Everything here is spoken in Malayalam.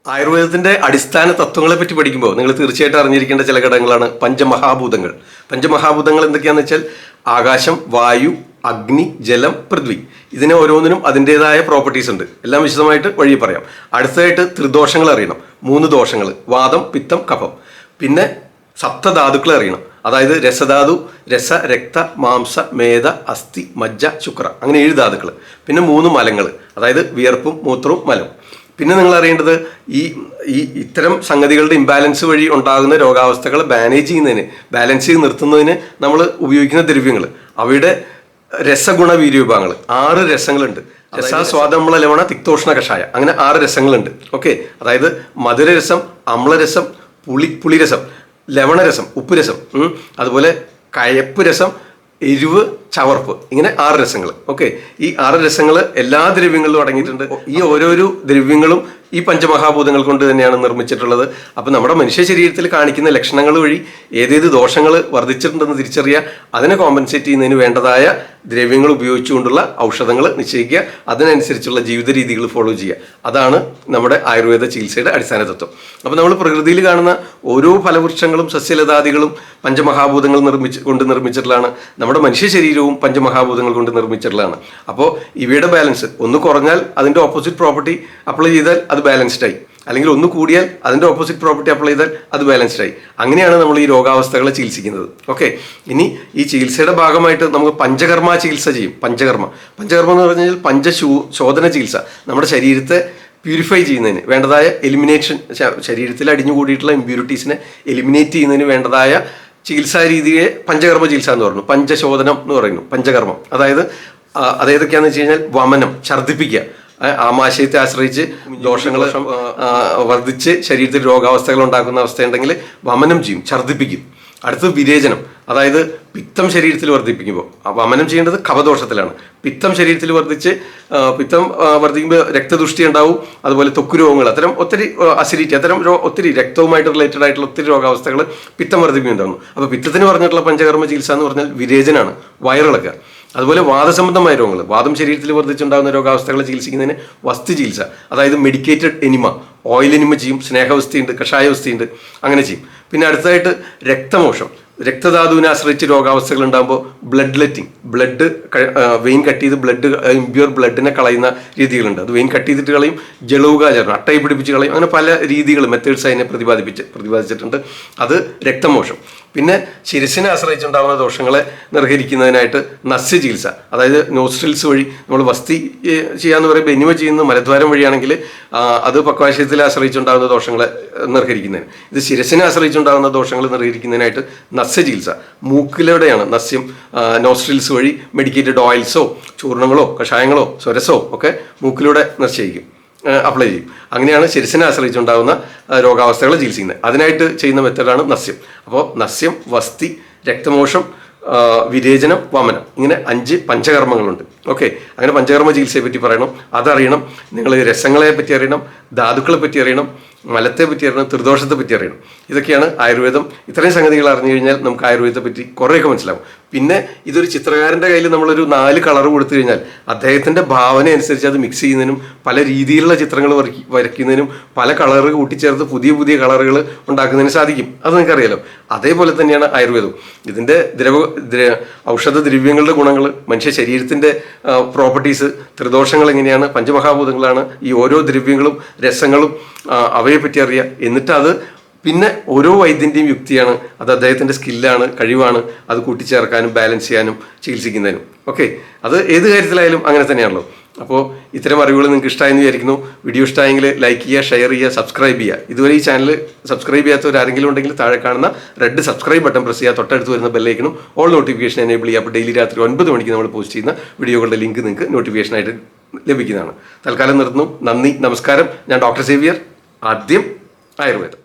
ആയുർവേദത്തിന്റെ അടിസ്ഥാന തത്വങ്ങളെ പറ്റി പഠിക്കുമ്പോൾ നിങ്ങൾ തീർച്ചയായിട്ടും അറിഞ്ഞിരിക്കേണ്ട ചില ഘടകങ്ങളാണ് പഞ്ചമഹാഭൂതങ്ങൾ. പഞ്ചമഹാഭൂതങ്ങൾ എന്തൊക്കെയാണെന്ന് വെച്ചാൽ ആകാശം, വായു, അഗ്നി, ജലം, പൃഥ്വി. ഇതിന് ഓരോന്നിനും അതിൻ്റെതായ പ്രോപ്പർട്ടീസ് ഉണ്ട്. എല്ലാം വിശദമായിട്ട് വഴി പറയാം. അടുത്തതായിട്ട് ത്രിദോഷങ്ങൾ അറിയണം. 3 ദോഷങ്ങൾ: വാദം, പിത്തം, കഫം. പിന്നെ സപ്തധാതുക്കൾ അറിയണം. അതായത് രസധാതു, രസ, രക്ത, മാംസ, മേധ, അസ്ഥി, മജ്ജ, ശുക്ര. അങ്ങനെ 7 ധാതുക്കൾ. പിന്നെ 3 മലങ്ങൾ, അതായത് വിയർപ്പും മൂത്രവും മലം. പിന്നെ നിങ്ങൾ അറിയേണ്ടത് ഇത്തരം സംഗതികളുടെ ഇംബാലൻസ് വഴി ഉണ്ടാകുന്ന രോഗാവസ്ഥകളെ ബാലൻസ് ചെയ്ത് നിർത്തുന്നതിന് നമ്മൾ ഉപയോഗിക്കുന്ന ദ്രവ്യങ്ങൾ, അവയുടെ രസഗുണ വീര്യവിഭാഗങ്ങൾ. 6 രസങ്ങളുണ്ട്. രസാസ്വാദമ്ല ലവണ തിക്തോഷ്ണ കഷായ, അങ്ങനെ 6 രസങ്ങളുണ്ട്. ഓക്കെ, അതായത് മധുരരസം, അമ്ലരസം, പുളിരസം, ലവണരസം, ഉപ്പുരസം, അതുപോലെ കയപ്പ് രസം, എരിവ്, ചവർപ്പ്, ഇങ്ങനെ 6 രസങ്ങൾ. ഓക്കെ, ഈ 6 രസങ്ങൾ എല്ലാ ദ്രവ്യങ്ങളിലും അടങ്ങിയിട്ടുണ്ട്. ഈ ഓരോരോ ദ്രവ്യങ്ങളും ഈ പഞ്ചമഹാഭൂതങ്ങൾ കൊണ്ട് തന്നെയാണ് നിർമ്മിച്ചിട്ടുള്ളത്. അപ്പം നമ്മുടെ മനുഷ്യ ശരീരത്തിൽ കാണിക്കുന്ന ലക്ഷണങ്ങൾ വഴി ഏതേത് ദോഷങ്ങൾ വർദ്ധിച്ചിട്ടുണ്ടെന്ന് തിരിച്ചറിയുക, അതിനെ കോമ്പൻസേറ്റ് ചെയ്യുന്നതിന് വേണ്ടതായ ദ്രവ്യങ്ങൾ ഉപയോഗിച്ചുകൊണ്ടുള്ള ഔഷധങ്ങൾ നിശ്ചയിക്കുക, അതിനനുസരിച്ചുള്ള ജീവിത രീതികൾ ഫോളോ ചെയ്യുക. അതാണ് നമ്മുടെ ആയുർവേദ ചികിത്സയുടെ അടിസ്ഥാന തത്വം. അപ്പോൾ നമ്മൾ പ്രകൃതിയിൽ കാണുന്ന ഓരോ ഫലവൃക്ഷങ്ങളും സസ്യലതാദികളും പഞ്ചമഹാഭൂതങ്ങൾ നിർമ്മിച്ചിട്ടുള്ളതാണ്. നമ്മുടെ മനുഷ്യ ശരീരവും പഞ്ചമഹാഭൂതങ്ങൾ കൊണ്ട് നിർമ്മിച്ചിട്ടുള്ളതാണ്. അപ്പോൾ ഇവയുടെ ബാലൻസ് ഒന്ന് കുറഞ്ഞാൽ അതിൻ്റെ ഓപ്പോസിറ്റ് പ്രോപ്പർട്ടി അപ്ലൈ ചെയ്താൽ അത് ബാലൻസ്ഡ് ആയി, അല്ലെങ്കിൽ ഒന്ന് കൂടിയാൽ അതിൻ്റെ ഓപ്പോസിറ്റ് പ്രോപ്പർട്ടി അപ്ലൈ ചെയ്താൽ അത് ബാലൻസ്ഡ് ആയി. അങ്ങനെയാണ് നമ്മൾ ഈ രോഗാവസ്ഥകളെ ചികിത്സിക്കുന്നത്. ഓക്കെ, ഇനി ഈ ചികിത്സയുടെ ഭാഗമായിട്ട് നമുക്ക് പഞ്ചകർമ്മ ചികിത്സ ചെയ്യും. പഞ്ചകർമ്മ എന്ന് പറഞ്ഞാൽ പഞ്ചശോധന ചികിത്സ. നമ്മുടെ ശരീരത്തെ പ്യൂരിഫൈ ചെയ്യുന്നതിന് വേണ്ടതായ എലിമിനേഷൻ, ശരീരത്തിൽ അടിഞ്ഞുകൂടിയിട്ടുള്ള ഇമ്പ്യൂരിറ്റീസിനെ എലിമിനേറ്റ് ചെയ്യുന്നതിന് വേണ്ടതായ ചികിത്സാ രീതിയെ പഞ്ചകർമ്മ ചികിത്സ എന്ന് പറഞ്ഞു. പഞ്ചശോധനം എന്ന് പറയുന്നു പഞ്ചകർമ്മം. അതായത് അതേതൊക്കെയാണെന്ന് വെച്ച് കഴിഞ്ഞാൽ വമനം, ഛർദ്ദിപ്പിക്കുക, ആമാശയത്തെ ആശ്രയിച്ച് ദോഷങ്ങൾ വർദ്ധിച്ച് ശരീരത്തിൽ രോഗാവസ്ഥകൾ ഉണ്ടാക്കുന്ന അവസ്ഥയുണ്ടെങ്കിൽ വമനം ചെയ്യും, ഛർദ്ദിപ്പിക്കും. അടുത്തത് വിരേചനം, അതായത് പിത്തം ശരീരത്തിൽ വർദ്ധിപ്പിക്കുമ്പോൾ വമനം ചെയ്യേണ്ടത് കഫദോഷത്തിലാണ്. പിത്തം ശരീരത്തിൽ വർദ്ധിക്കുമ്പോൾ രക്തദുഷ്ടി ഉണ്ടാവും, അതുപോലെ ത്വക്ക് രോഗങ്ങൾ, അത്തരം ഒത്തിരി അസിഡിറ്റി, അത്തരം ഒത്തിരി രക്തവുമായിട്ട് റിലേറ്റഡ് ആയിട്ടുള്ള ഒത്തിരി രോഗാവസ്ഥകൾ പിത്തം വർദ്ധിപ്പിക്കുന്നുണ്ടാകുന്നു. അപ്പോൾ പിത്തത്തിന് പറഞ്ഞിട്ടുള്ള പഞ്ചകർമ്മ ചികിത്സ എന്ന് പറഞ്ഞാൽ വിരേചനാണ്, വയറിളക്കുക. അതുപോലെ വാദസംബന്ധമായ രോഗങ്ങൾ, വാദം ശരീരത്തിൽ വർദ്ധിച്ചുണ്ടാകുന്ന രോഗാവസ്ഥകളെ ചികിത്സിക്കുന്നതിന് വസ്തു ചികിത്സ, അതായത് മെഡിക്കേറ്റഡ് എനിമ, ഓയിൽ എനിമ ചെയ്യും, സ്നേഹവസ്ഥയുണ്ട്, കഷായവസ്ഥയുണ്ട്, അങ്ങനെ ചെയ്യും. പിന്നെ അടുത്തതായിട്ട് രക്തമോഷം, രക്തധാതുവിനെ ആശ്രയിച്ച് രോഗാവസ്ഥകൾ ഉണ്ടാകുമ്പോൾ ബ്ലഡ് ലെറ്റിംഗ്, വെയിൻ കട്ട് ചെയ്ത് ഇമ്പ്യൂർ ബ്ലഡിനെ കളയുന്ന രീതികളുണ്ട്. അത് വെയിൻ കട്ട് ചെയ്തിട്ട് കളയും, ജലൗകാചരണം, അട്ടയെ പിടിപ്പിച്ച് കളയും, അങ്ങനെ പല രീതികൾ, മെത്തേഡ്സ് അതിനെ പ്രതിപാദിച്ചിട്ടുണ്ട്. അത് രക്തമോഷം. പിന്നെ ശിരസിനെ ആശ്രയിച്ചുണ്ടാകുന്ന ദോഷങ്ങളെ നിർഹരിക്കുന്നതിനായിട്ട് നസ്യ ചികിത്സ, അതായത് നോസ്ട്രിൽസ് വഴി നമ്മൾ വസ്തി ചെയ്യാന്ന് പറയുമ്പോൾ എനിമ ചെയ്യുന്ന മലദ്വാരം വഴിയാണെങ്കിൽ അത് പക്വാശയത്തിൽ ആശ്രയിച്ചുണ്ടാകുന്ന ദോഷങ്ങളെ നിർഹരിക്കുന്നതിന്. ഇത് ശിരസിനെ ആശ്രയിച്ചുണ്ടാകുന്ന ദോഷങ്ങൾ നിർഹരിക്കുന്നതിനായിട്ട് നസ്യ ചികിത്സ. മൂക്കിലൂടെയാണ് നസ്യം, നോസ്ട്രിൽസ് വഴി മെഡിക്കേറ്റഡ് ഓയിൽസോ ചൂർണങ്ങളോ കഷായങ്ങളോ സ്വരസോ ഒക്കെ മൂക്കിലൂടെ നിശ്ചയിക്കും, അപ്ലൈ ചെയ്യും. അങ്ങനെയാണ് ശിരസിനെ ആശ്രയിച്ചുണ്ടാകുന്ന രോഗാവസ്ഥകളെ ചികിത്സിക്കുന്നത്. അതിനായിട്ട് ചെയ്യുന്ന മെത്തേഡാണ് നസ്യം. അപ്പോൾ നസ്യം, വസ്തി, രക്തമോഷം, വിരേചനം, വമനം, ഇങ്ങനെ 5 പഞ്ചകർമ്മങ്ങളുണ്ട്. ഓക്കെ, അങ്ങനെ പഞ്ചകർമ്മ ചികിത്സയെ പറ്റി പറയണം, അതറിയണം. നിങ്ങൾ രസങ്ങളെ പറ്റി അറിയണം, ധാതുക്കളെ പറ്റി അറിയണം, മലത്തെ പറ്റി അറിയണം, ത്രിദോഷത്തെ പറ്റി അറിയണം. ഇതൊക്കെയാണ് ആയുർവേദം. ഇത്രയും സംഗതികൾ അറിഞ്ഞു കഴിഞ്ഞാൽ നമുക്ക് ആയുർവേദത്തെ പറ്റി കുറേയൊക്കെ മനസ്സിലാവും. പിന്നെ ഇതൊരു ചിത്രകാരൻ്റെ കയ്യിൽ നമ്മളൊരു 4 കളർ കൊടുത്തു കഴിഞ്ഞാൽ അദ്ദേഹത്തിൻ്റെ ഭാവന അനുസരിച്ച് അത് മിക്സ് ചെയ്യുന്നതിനും പല രീതിയിലുള്ള ചിത്രങ്ങൾ വരയ്ക്കുന്നതിനും പല കളർ കൂട്ടിച്ചേർത്ത് പുതിയ കളറുകൾ ഉണ്ടാക്കുന്നതിന് സാധിക്കും. അത് നിങ്ങൾക്കറിയാലോ. അതേപോലെ തന്നെയാണ് ആയുർവേദവും. ഇതിൻ്റെ ഔഷധ ദ്രവ്യങ്ങളുടെ ഗുണങ്ങൾ, മനുഷ്യ ശരീരത്തിൻ്റെ പ്രോപ്പർട്ടീസ്, ത്രിദോഷങ്ങൾ എങ്ങനെയാണ്, പഞ്ചമഹാഭൂതങ്ങളാണ്, ഈ ഓരോ ദ്രവ്യങ്ങളും രസങ്ങളും അവയെ പറ്റി അറിയുക. എന്നിട്ട് അത് പിന്നെ ഓരോ വൈദ്യൻ്റെയും യുക്തിയാണ്, അത് അദ്ദേഹത്തിൻ്റെ സ്കില്ലാണ്, കഴിവാണ്, അത് കൂട്ടിച്ചേർക്കാനും ബാലൻസ് ചെയ്യാനും ചികിത്സിക്കുന്നതിനും. ഓക്കെ, അത് ഏത് കാര്യത്തിലായാലും അങ്ങനെ തന്നെയാണല്ലോ. അപ്പോൾ ഇത്തരം അറിവുകൾ നിങ്ങൾക്ക് ഇഷ്ടമായെന്ന് വിചാരിക്കുന്നു. വീഡിയോ ഇഷ്ടമായെങ്കിൽ ലൈക്ക് ചെയ്യുക, ഷെയർ ചെയ്യുക, സബ്സ്ക്രൈബ് ചെയ്യുക. ഇതുവരെ ഈ ചാനൽ സബ്സ്ക്രൈബ് ചെയ്യാത്തവരാരെങ്കിലും ഉണ്ടെങ്കിൽ താഴെ കാണുന്ന റെഡ് സബ്സ്ക്രൈബ് ബട്ടൺ പ്രസ് ചെയ്യുക, തൊട്ടടുത്ത് വരുന്ന ബെല്ലൈക്കനും ഓൾ നോട്ടിഫിക്കേഷൻ എനേബിൾ ചെയ്യുക. അപ്പോൾ ഡെയിലി രാത്രി 9 മണിക്ക് നമ്മൾ പോസ്റ്റ് ചെയ്യുന്ന വീഡിയോകളുടെ ലിങ്ക് നിങ്ങൾക്ക് നോട്ടിഫിക്കേഷനായിട്ട് ലഭിക്കുന്നതാണ്. തൽക്കാലം നിർത്തുന്നു. നന്ദി, നമസ്കാരം. ഞാൻ ഡോക്ടർ സേവിയർ, ആദ്യം ആയുർവേദം.